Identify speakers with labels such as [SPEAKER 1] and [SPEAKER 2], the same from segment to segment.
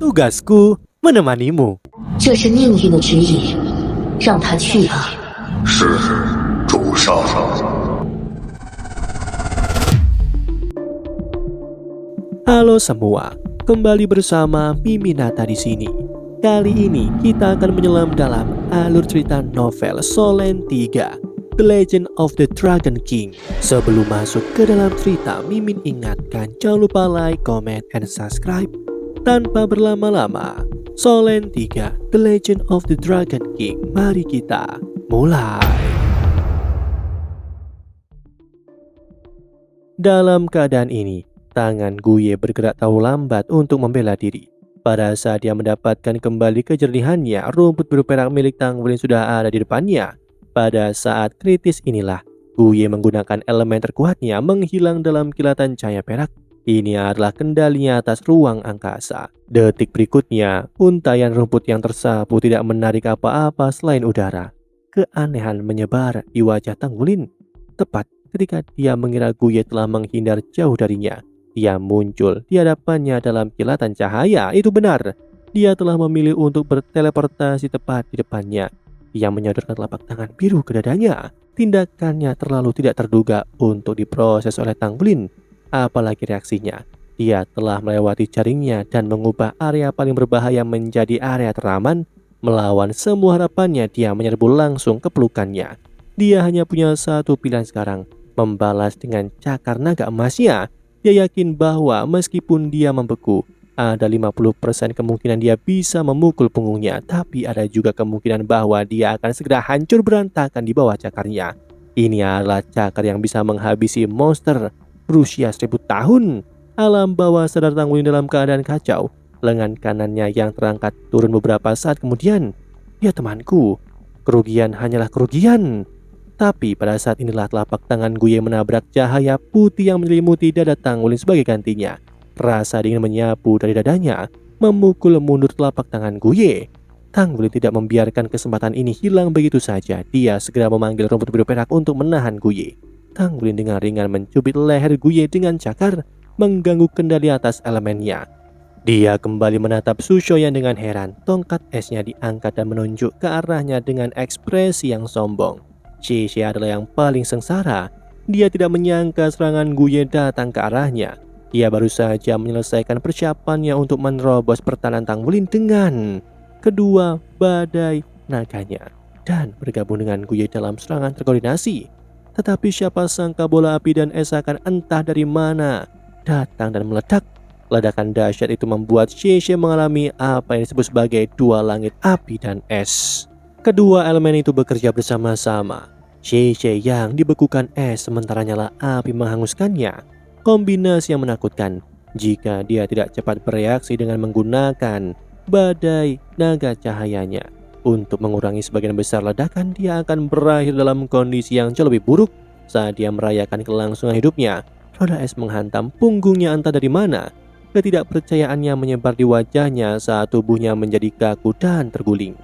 [SPEAKER 1] Tugasku menemanimu.
[SPEAKER 2] 这是命运的指引，让他去吧。
[SPEAKER 3] 是，主上。
[SPEAKER 1] Halo semua, kembali bersama Miminata di sini. Kali ini kita akan menyelam dalam alur cerita novel Solen 3, The Legend of the Dragon King. Sebelum masuk ke dalam cerita, Mimin ingatkan jangan lupa like, comment, and subscribe. Tanpa berlama-lama, Solen 3, The Legend of the Dragon King. Mari kita mulai. Dalam keadaan ini, tangan Guye bergerak terlalu lambat untuk membela diri. Pada saat dia mendapatkan kembali kejernihannya, rumput biru perak milik Tang Wulin sudah ada di depannya. Pada saat kritis inilah, Guye menggunakan elemen terkuatnya menghilang dalam kilatan cahaya perak. Ini adalah kendalinya atas ruang angkasa. Detik berikutnya, untaian rumput yang tersapu tidak menarik apa-apa selain udara. Keanehan menyebar di wajah Tang Wulin. Tepat ketika dia mengira Guye telah menghindar jauh darinya, dia muncul di hadapannya dalam kilatan cahaya. Itu benar, dia telah memilih untuk berteleportasi tepat di depannya. Dia menyodorkan telapak tangan biru ke dadanya. Tindakannya terlalu tidak terduga untuk diproses oleh Tang Wulin. Apalagi reaksinya, dia telah melewati jaringnya dan mengubah area paling berbahaya menjadi area teraman. Melawan semua harapannya, dia menyerbu langsung ke pelukannya. Dia hanya punya satu pilihan sekarang, membalas dengan cakar naga emasnya. Dia yakin bahwa meskipun dia membeku, ada 50% kemungkinan dia bisa memukul punggungnya, tapi ada juga kemungkinan bahwa dia akan segera hancur berantakan di bawah cakarnya. Ini adalah cakar yang bisa menghabisi monster berusia 1000 tahun. Alam bawah sadar Tang Wulin dalam keadaan kacau. Lengan kanannya yang terangkat turun beberapa saat kemudian. Ya temanku, kerugian hanyalah kerugian. Tapi pada saat inilah telapak tangan Guye menabrak cahaya putih yang menyelimuti dada Tang Wulin sebagai gantinya. Rasa dingin menyapu dari dadanya, memukul mundur telapak tangan Guye. Tang Wulin tidak membiarkan kesempatan ini hilang begitu saja. Dia segera memanggil rumput biru perak untuk menahan Guye. Tang Wulin dengan ringan mencubit leher Guye dengan cakar, mengganggu kendali atas elemennya. Dia kembali menatap Su Shoyan dengan heran. Tongkat esnya diangkat dan menunjuk ke arahnya dengan ekspresi yang sombong. Xie adalah yang paling sengsara. Dia tidak menyangka serangan Guye datang ke arahnya. Dia baru saja menyelesaikan persiapannya untuk menerobos pertahanan Tang Wulin dengan kedua badai naganya dan bergabung dengan Guye dalam serangan terkoordinasi. Tetapi siapa sangka bola api dan es akan entah dari mana datang dan meledak. Ledakan dahsyat itu membuat Xie mengalami apa yang disebut sebagai dua langit api dan es. Kedua elemen itu bekerja bersama-sama. Xie yang dibekukan es sementara nyala api menghanguskannya. Kombinasi yang menakutkan jika dia tidak cepat bereaksi dengan menggunakan badai naga cahayanya. Untuk mengurangi sebagian besar ledakan, dia akan berakhir dalam kondisi yang jauh lebih buruk saat dia merayakan kelangsungan hidupnya. Roda es menghantam punggungnya entah dari mana. Ketidakpercayaannya menyebar di wajahnya saat tubuhnya menjadi kaku dan terguling.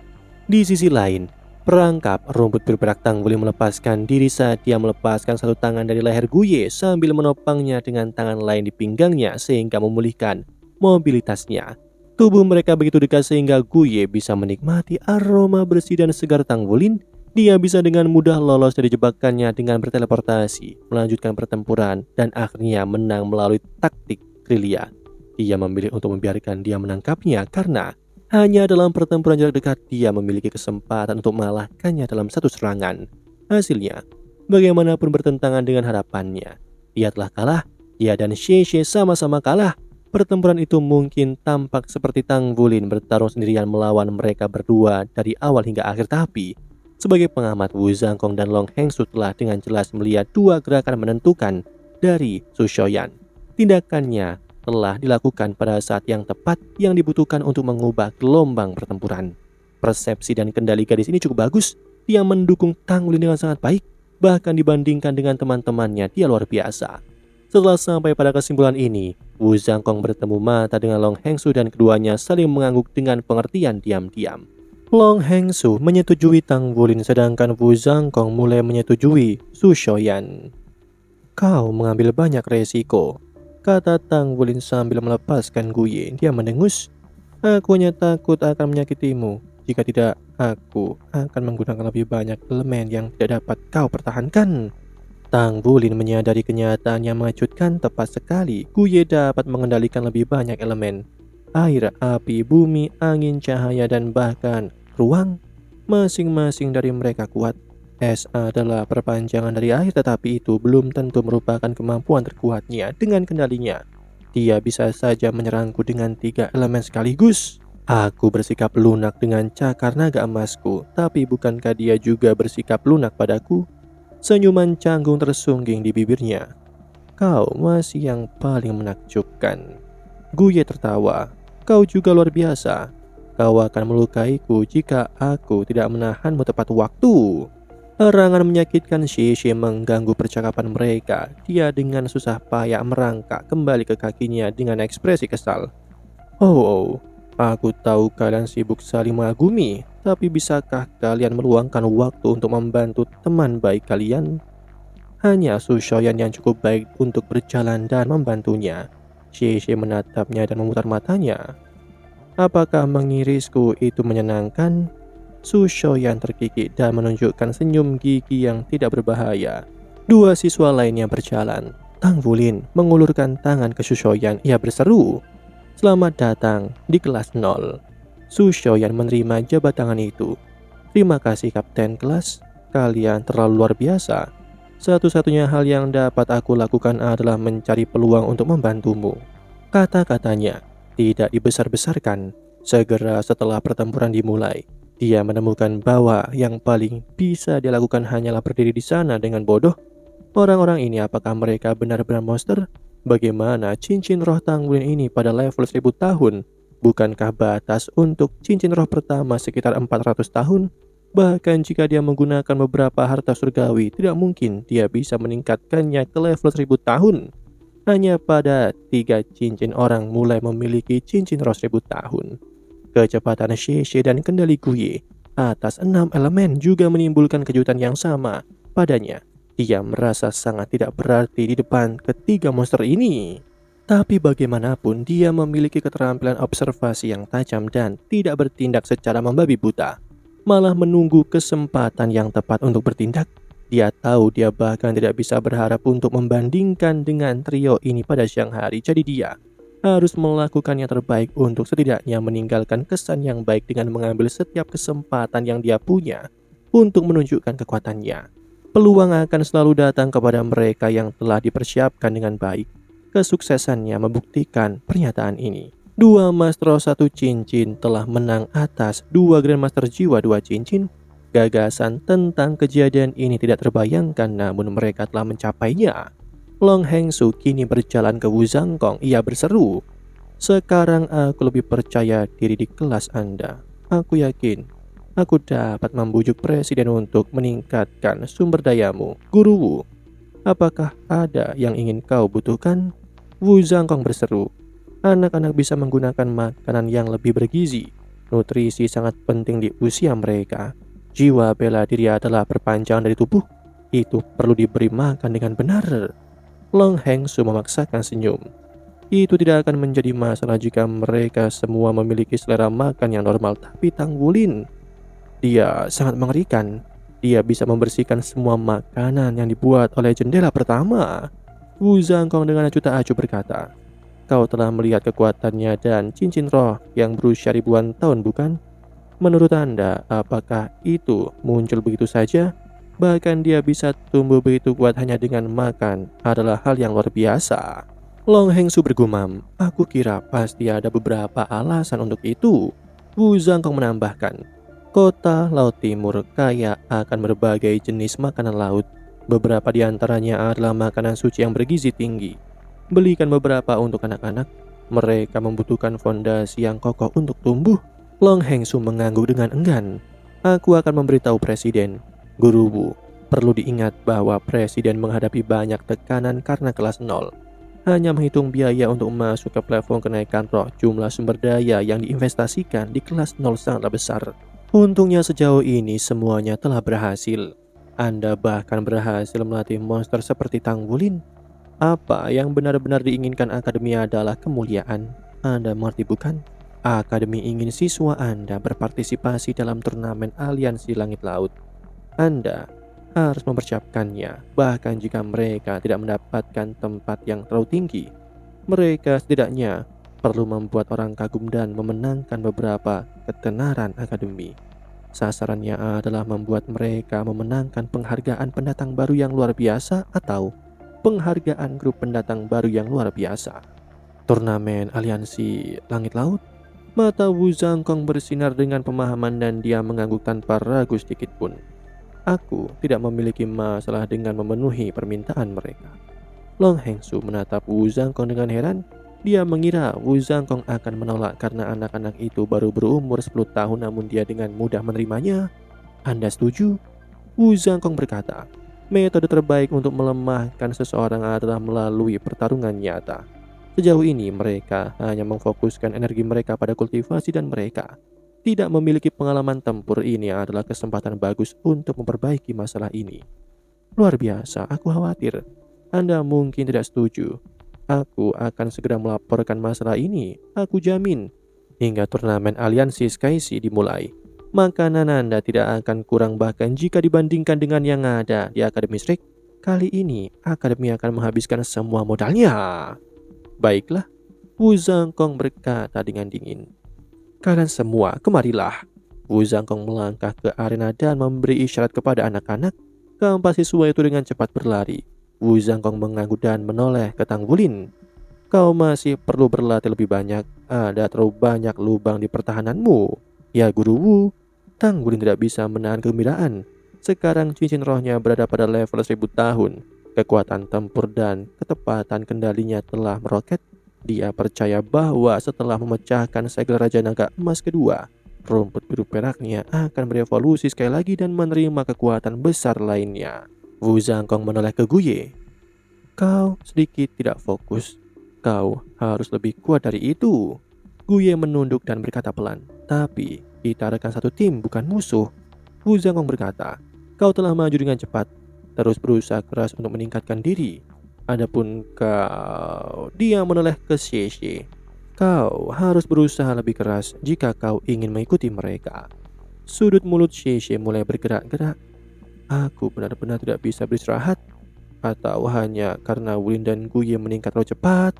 [SPEAKER 1] Di sisi lain, perangkap rumput biru perak Tang Wulin melepaskan diri saat dia melepaskan satu tangan dari leher Guye sambil menopangnya dengan tangan lain di pinggangnya sehingga memulihkan mobilitasnya. Tubuh mereka begitu dekat sehingga Guye bisa menikmati aroma bersih dan segar Tang Wulin. Dia bisa dengan mudah lolos dari jebakannya dengan berteleportasi, melanjutkan pertempuran, dan akhirnya menang melalui taktik gerilya. Dia memilih untuk membiarkan dia menangkapnya karena hanya dalam pertempuran jarak dekat dia memiliki kesempatan untuk mengalahkannya dalam satu serangan. Hasilnya, bagaimanapun bertentangan dengan harapannya. Dia telah kalah, dia dan Xie sama-sama kalah. Pertempuran itu mungkin tampak seperti Tang Wulin bertarung sendirian melawan mereka berdua dari awal hingga akhir. Tapi, sebagai pengamat, Wu Zhangkong dan Long Hengsu telah dengan jelas melihat dua gerakan menentukan dari Su Shoyan. Tindakannya telah dilakukan pada saat yang tepat yang dibutuhkan untuk mengubah gelombang pertempuran. Persepsi dan kendali gadis ini cukup bagus. Dia mendukung Tang Wulin dengan sangat baik. Bahkan dibandingkan dengan teman-temannya, dia luar biasa. Setelah sampai pada kesimpulan ini, Wu Zhangkong bertemu mata dengan Long Hengsu dan keduanya saling mengangguk dengan pengertian diam-diam. Long Hengsu menyetujui Tang Wulin sedangkan Wu Zhangkong mulai menyetujui Su Shoyan. Kau mengambil banyak resiko, kata Tang Wulin sambil melepaskan Guye. Dia mendengus. Aku hanya takut akan menyakitimu. Jika tidak, aku akan menggunakan lebih banyak elemen yang tidak dapat kau pertahankan. Tang Wulin menyadari kenyataan yang mengejutkan. Tepat sekali, Guye dapat mengendalikan lebih banyak elemen. Air, api, bumi, angin, cahaya, dan bahkan ruang. Masing-masing dari mereka kuat. Es adalah perpanjangan dari air, tetapi itu belum tentu merupakan kemampuan terkuatnya. Dengan kendalinya, dia bisa saja menyerangku dengan 3 elemen sekaligus. Aku bersikap lunak dengan cakar naga emasku, tapi bukankah dia juga bersikap lunak padaku? Senyuman canggung tersungging di bibirnya. Kau masih yang paling menakjubkan. Guye tertawa. Kau juga luar biasa. Kau akan melukaiku jika aku tidak menahanmu tepat waktu. Erangan menyakitkan Xie mengganggu percakapan mereka. Dia dengan susah payah merangkak kembali ke kakinya dengan ekspresi kesal. Oh, aku tahu kalian sibuk saling mengagumi, tapi bisakah kalian meluangkan waktu untuk membantu teman baik kalian? Hanya Su Shoyan yang cukup baik untuk berjalan dan membantunya. Xie menatapnya dan memutar matanya. Apakah mengirisku itu menyenangkan? Su Shoyan terkikik dan menunjukkan senyum gigi yang tidak berbahaya. Dua siswa lainnya berjalan. Tang Wulin mengulurkan tangan ke Su Shoyan. Ia berseru, "Selamat datang di kelas 0. Su Shoyan menerima jabat tangan itu. "Terima kasih Kapten kelas. Kalian terlalu luar biasa. Satu-satunya hal yang dapat aku lakukan adalah mencari peluang untuk membantumu." Kata-katanya tidak dibesar-besarkan. Segera setelah pertempuran dimulai, dia menemukan bahwa yang paling bisa dia lakukan hanyalah berdiri di sana dengan bodoh. Orang-orang ini apakah mereka benar-benar monster? Bagaimana cincin roh Tang Wulin ini pada level 1000 tahun? Bukankah batas untuk cincin roh pertama sekitar 400 tahun? Bahkan jika dia menggunakan beberapa harta surgawi, tidak mungkin dia bisa meningkatkannya ke level 1000 tahun. Hanya pada 3 cincin orang mulai memiliki cincin roh 1000 tahun. Kecepatan Xie dan kendali Guye atas 6 elemen juga menimbulkan kejutan yang sama padanya. Dia merasa sangat tidak berarti di depan ketiga monster ini. Tapi bagaimanapun dia memiliki keterampilan observasi yang tajam dan tidak bertindak secara membabi buta. Malah menunggu kesempatan yang tepat untuk bertindak. Dia tahu dia bahkan tidak bisa berharap untuk membandingkan dengan trio ini pada siang hari. Jadi dia harus melakukan yang terbaik untuk setidaknya meninggalkan kesan yang baik dengan mengambil setiap kesempatan yang dia punya untuk menunjukkan kekuatannya. Peluang akan selalu datang kepada mereka yang telah dipersiapkan dengan baik. Kesuksesannya membuktikan pernyataan ini. 2 Master 1 cincin telah menang atas 2 Grandmaster Jiwa 2 cincin. Gagasan tentang kejadian ini tidak terbayangkan, namun mereka telah mencapainya. Long Hengsu kini berjalan ke Wu Zhangkong. Ia berseru, "Sekarang aku lebih percaya diri di kelas Anda. Aku yakin aku dapat membujuk presiden untuk meningkatkan sumber dayamu. Guru Wu, apakah ada yang ingin kau butuhkan?" Wu Zhangkong berseru, "Anak-anak bisa menggunakan makanan yang lebih bergizi. Nutrisi sangat penting di usia mereka. Jiwa bela diri adalah perpanjangan dari tubuh. Itu perlu diberi makan dengan benar." Long Hengsu memaksakan senyum. Itu tidak akan menjadi masalah jika mereka semua memiliki selera makan yang normal. Tapi Tang Wulin, dia sangat mengerikan. Dia bisa membersihkan semua makanan yang dibuat oleh jendela pertama. Wu Zhangkong dengan acuh tak acuh berkata, "Kau telah melihat kekuatannya dan cincin roh yang berusia ribuan tahun, bukan? Menurut Anda, apakah itu muncul begitu saja? Bahkan dia bisa tumbuh begitu kuat hanya dengan makan adalah hal yang luar biasa." Long Hengsu bergumam, "Aku kira pasti ada beberapa alasan untuk itu." Wu Zhangkong menambahkan, "Kota Laut Timur kaya akan berbagai jenis makanan laut. Beberapa di antaranya adalah makanan suci yang bergizi tinggi. Belikan beberapa untuk anak-anak. Mereka membutuhkan fondasi yang kokoh untuk tumbuh." Long Hengsu mengangguk dengan enggan. "Aku akan memberitahu presiden. Guru Wu, perlu diingat bahwa presiden menghadapi banyak tekanan karena kelas 0. Hanya menghitung biaya untuk masuk ke platform kenaikan roh, jumlah sumber daya yang diinvestasikan di kelas 0 sangatlah besar. Untungnya sejauh ini semuanya telah berhasil. Anda bahkan berhasil melatih monster seperti Tang Wulin. Apa yang benar-benar diinginkan akademi adalah kemuliaan. Anda mengerti bukan? Akademi ingin siswa Anda berpartisipasi dalam turnamen aliansi langit laut. Anda harus mempersiapkannya, bahkan jika mereka tidak mendapatkan tempat yang terlalu tinggi. Mereka setidaknya perlu membuat orang kagum dan memenangkan beberapa ketenaran akademi. Sasarannya adalah membuat mereka memenangkan penghargaan pendatang baru yang luar biasa atau penghargaan grup pendatang baru yang luar biasa. Turnamen aliansi langit laut? Mata Wu Zhangkong bersinar dengan pemahaman dan dia mengangguk tanpa ragu sedikit pun. Aku tidak memiliki masalah dengan memenuhi permintaan mereka. Long Hengsu menatap Wu Zhangkong dengan heran. Dia mengira Wu Zhangkong akan menolak karena anak-anak itu baru berumur 10 tahun namun dia dengan mudah menerimanya. Anda setuju? Wu Zhangkong berkata, metode terbaik untuk melemahkan seseorang adalah melalui pertarungan nyata. Sejauh ini mereka hanya memfokuskan energi mereka pada kultivasi dan mereka tidak memiliki pengalaman tempur. Ini adalah kesempatan bagus untuk memperbaiki masalah ini. Luar biasa, aku khawatir. Anda mungkin tidak setuju. Aku akan segera melaporkan masalah ini, aku jamin. Hingga turnamen aliansi Sky-Sea dimulai, makanan Anda tidak akan kurang bahkan jika dibandingkan dengan yang ada di Akademi Shrek. Kali ini, Akademi akan menghabiskan semua modalnya. Baiklah, Wu Zhangkong berkata dengan dingin. Kalian semua, kemarilah. Wu Zhangkong melangkah ke arena dan memberi isyarat kepada anak-anak. Keempat siswa itu dengan cepat berlari. Wu Zhangkong mengangguk dan menoleh ke Tang Wulin. Kau masih perlu berlatih lebih banyak. Ada terlalu banyak lubang di pertahananmu. Ya Guru Wu. Tang Wulin tidak bisa menahan kegembiraan. Sekarang cincin rohnya berada pada level 1000 tahun. Kekuatan tempur dan ketepatan kendalinya telah meroket. Dia percaya bahwa setelah memecahkan segel Raja Naga Emas kedua, rumput biru peraknya akan berevolusi sekali lagi dan menerima kekuatan besar lainnya. Wu Zhangkong menoleh ke Guye. Kau sedikit tidak fokus. Kau harus lebih kuat dari itu. Guye menunduk dan berkata pelan. Tapi kita rekan satu tim bukan musuh. Wu Zhangkong berkata, kau telah maju dengan cepat. Terus berusaha keras untuk meningkatkan diri. Adapun kau, dia menoleh ke Xie. Kau harus berusaha lebih keras jika kau ingin mengikuti mereka. Sudut mulut Xie mulai bergerak-gerak. Aku benar-benar tidak bisa beristirahat. Atau hanya karena Wulin dan Guye meningkat terlalu cepat.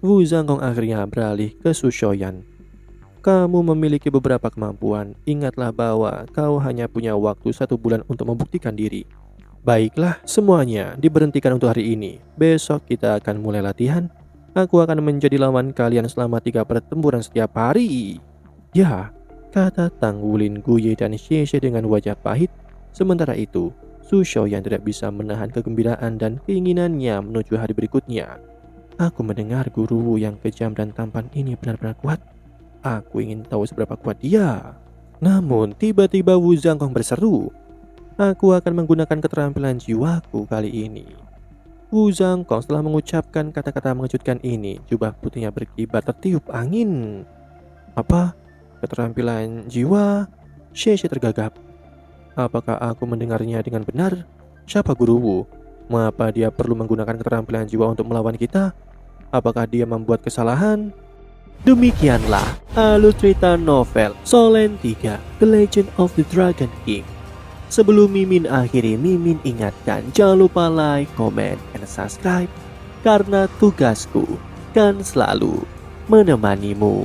[SPEAKER 1] Wu Zhangkong akhirnya beralih ke Su Shoyan. Kamu memiliki beberapa kemampuan. Ingatlah bahwa kau hanya punya waktu 1 bulan untuk membuktikan diri. Baiklah, semuanya diberhentikan untuk hari ini. Besok kita akan mulai latihan. Aku akan menjadi lawan kalian selama 3 pertempuran setiap hari. Ya, kata Tang Wulin, Guye dan Xie dengan wajah pahit. Sementara itu, Su Shoyan tidak bisa menahan kegembiraan dan keinginannya menuju hari berikutnya. Aku mendengar Guru Wu yang kejam dan tampan ini benar-benar kuat. Aku ingin tahu seberapa kuat dia. Namun tiba-tiba Wu Zhangkong berseru, aku akan menggunakan keterampilan jiwaku kali ini. Wu Zhangkong setelah mengucapkan kata-kata mengejutkan ini, jubah putihnya berkibar tertiup angin. Apa? Keterampilan jiwa? Xie tergagap. Apakah aku mendengarnya dengan benar? Siapa Guru Wu? Mengapa dia perlu menggunakan keterampilan jiwa untuk melawan kita? Apakah dia membuat kesalahan? Demikianlah alur cerita novel Solen 3 The Legend of the Dragon King. Sebelum Mimin akhiri, Mimin ingatkan jangan lupa like, comment, and subscribe karena tugasku kan selalu menemanimu.